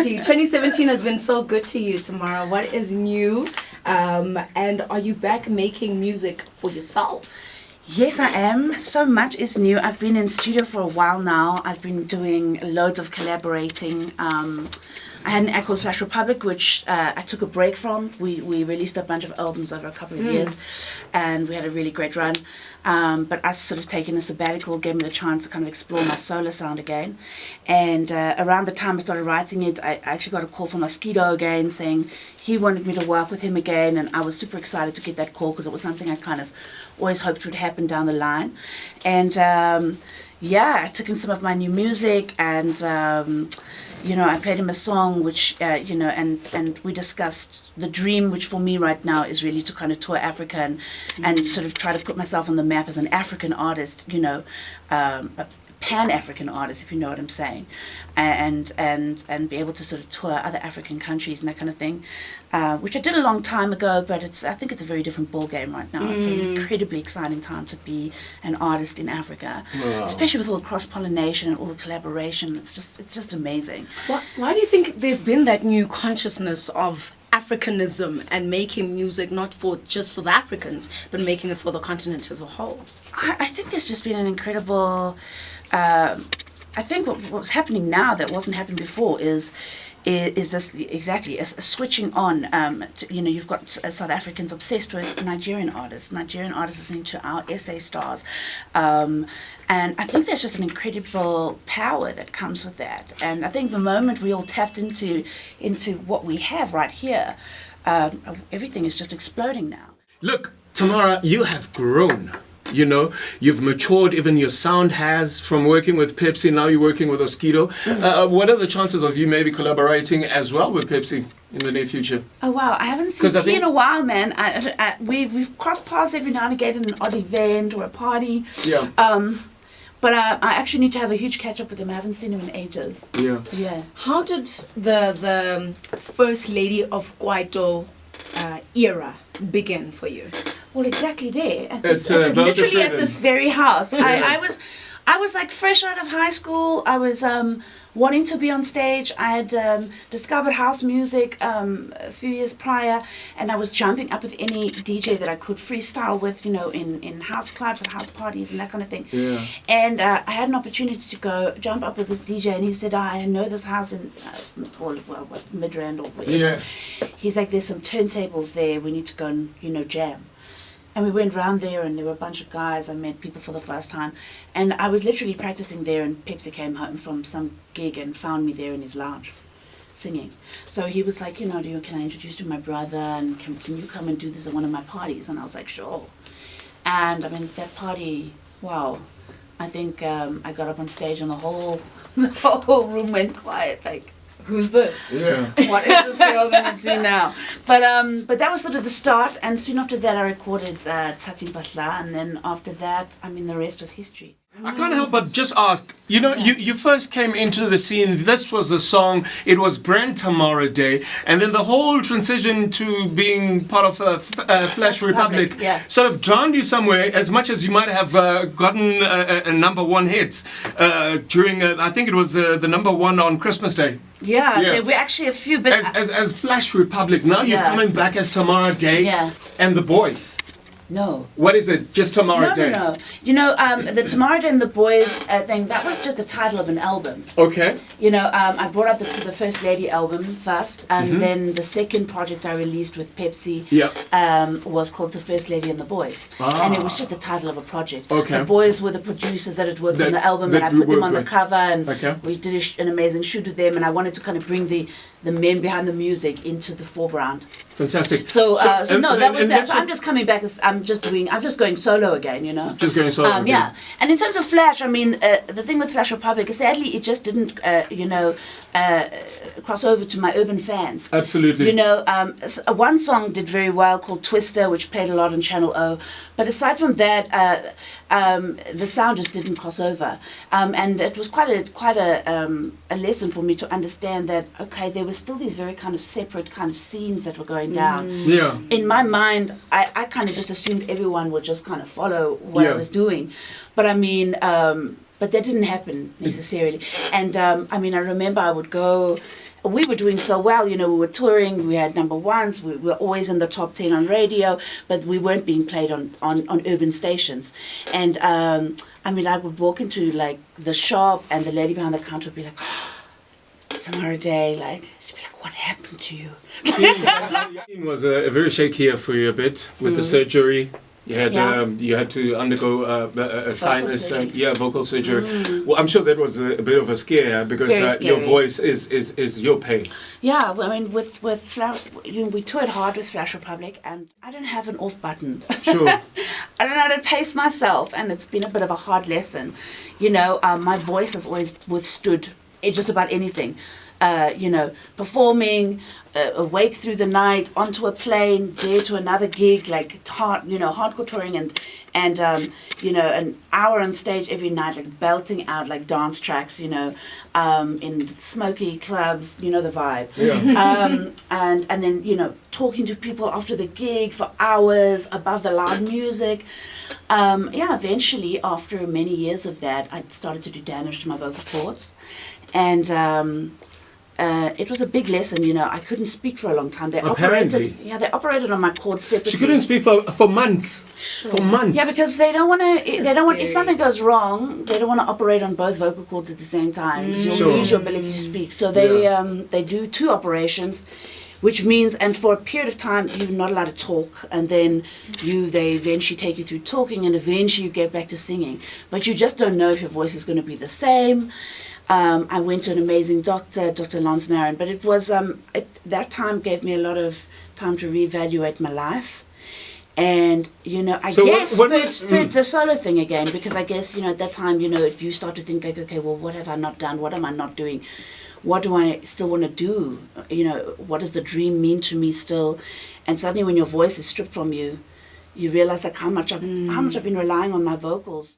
indeed. 2017 has been so good to you, Tamara. What is new? And are you back making music for yourself? Yes, I am. So much is new. I've been in studio for a while now. I've been doing loads of collaborating. I had an act called Flash Republic, which I took a break from. We released a bunch of albums over a couple of years, and we had a really great run. But us sort of taking a sabbatical gave me the chance to kind of explore my solo sound again. And around the time I started writing it, I actually got a call from Oskido again saying he wanted me to work with him again, and I was super excited to get that call because it was something I kind of always hoped would happen down the line. And yeah, I took in some of my new music, and you know, I played him a song which, you know, and we discussed the dream, which for me right now is really to kind of tour Africa and sort of try to put myself on the map as an African artist, you know, a pan-African artist, if you know what I'm saying, and be able to sort of tour other African countries and that kind of thing, which I did a long time ago, but I think it's a very different ball game right now. It's an incredibly exciting time to be an artist in Africa, especially with all the cross-pollination and all the collaboration. It's just amazing. Why do you think there's been that new consciousness of Africanism and making music not for just South Africans, but making it for the continent as a whole? I think there's just been an incredible... I think what's happening now that wasn't happening before is this exactly a switching on. You know, you've got South Africans obsessed with Nigerian artists listening to our SA stars, and I think there's just an incredible power that comes with that. And I think the moment we all tapped into what we have right here, everything is just exploding now. Look, Tamara, you have grown. You know, you've matured, even your sound has, from working with Pepsi, now you're working with Oskido. What are the chances of you maybe collaborating as well with Pepsi in the near future? Oh wow, I haven't seen P in a while, man. We've crossed paths every now and again in an odd event or a party. Yeah. But I actually need to have a huge catch up with him. I haven't seen him in ages. Yeah. Yeah. How did the First Lady of Kwaito era begin for you? Well, exactly there, literally at this very house. I was like fresh out of high school. I was wanting to be on stage. I had discovered house music a few years prior, and I was jumping up with any DJ that I could freestyle with, you know, in house clubs and house parties and that kind of thing. Yeah. And I had an opportunity to go jump up with this DJ, and he said, I know this house in Midrand or whatever. Yeah. He's like, there's some turntables there. We need to go and, you know, jam. And we went round there, and there were a bunch of guys. I met people for the first time. And I was literally practicing there, and Pepsi came home from some gig and found me there in his lounge, singing. So he was like, you know, can I introduce you to my brother, and can you come and do this at one of my parties? And I was like, sure. And I mean, that party, wow. I think I got up on stage, and the whole room went quiet, like, who's this? Yeah. What is this girl gonna do now? But that was sort of the start, and soon after that I recorded Tsatsing Patla, and then after that, I mean, the rest was history. I can't help but just ask, you know, you first came into the scene, this was the song, it was Brand Tamara Day, and then the whole transition to being part of Flash Republic sort of drowned you somewhere, as much as you might have gotten a #1 hits during, I think it was the #1 on Christmas Day. Yeah, there were actually a few, but... As Flash Republic, now you're coming back as Tamara Day and the Boys. No. What is it? Just Tamara Day? No. You know, the Tamara Day and the Boys thing, that was just the title of an album. Okay. You know, I brought out the First Lady album first, and then the second project I released with Pepsi was called The First Lady and the Boys. And it was just the title of a project. Okay. The Boys were the producers that had worked on the album, and I put them on the cover, and we did an amazing shoot with them, and I wanted to kind of bring the men behind the music into the foreground. Fantastic. So that was that. So I'm just coming back as I'm just going solo again, you know. Just going solo. Yeah. And in terms of Flash, I mean, the thing with Flash Republic is sadly it just didn't, cross over to my urban fans. Absolutely. You know, one song did very well called Twister, which played a lot on Channel O. But aside from that, the sound just didn't cross over. And it was quite a lesson for me to understand that, okay, there were still these very kind of separate kind of scenes that were going down. Yeah. In my mind, I kind of just assumed everyone would just kind of follow what I was doing. But I mean, but that didn't happen necessarily. And I mean, I remember I would go we were doing so well, we were touring, we had number ones, we were always in the top 10 on radio, but we weren't being played on urban stations. And I mean, I would walk into like the shop and the lady behind the counter would be like, Tamara Day, like, she'd be like, what happened to you? It was a very shaky year for you a bit with the surgery. You had you had to undergo a sinus, vocal surgery. Well, I'm sure that was a bit of a scare because your voice is your pain. Yeah, well, I mean, we toured hard with Flash Republic, and I don't have an off button. Sure. I don't know how to pace myself, and it's been a bit of a hard lesson. My voice has always withstood just about anything. Performing, awake through the night, onto a plane, there to another gig, like hardcore touring, and an hour on stage every night, like belting out like dance tracks, in smoky clubs, the vibe. Yeah. And then talking to people after the gig for hours above the loud music. Eventually, after many years of that, I started to do damage to my vocal cords, and it was a big lesson, I couldn't speak for a long time. They operated on my cords separately. She couldn't speak for months. Sure. For months. Yeah, because they don't want to. If something goes wrong, they don't want to operate on both vocal cords at the same time. You'll lose your ability to speak. So they do 2 operations, which means, and for a period of time, you're not allowed to talk, and then they eventually take you through talking, and eventually you get back to singing. But you just don't know if your voice is going to be the same. I went to an amazing doctor, Dr. Lance Marin, but it was that time gave me a lot of time to reevaluate my life, and spirit the solo thing again, because I guess at that time you start to think like, okay, well, what have I not done? What am I not doing? What do I still want to do? What does the dream mean to me still? And suddenly, when your voice is stripped from you, you realize like how much I've been relying on my vocals.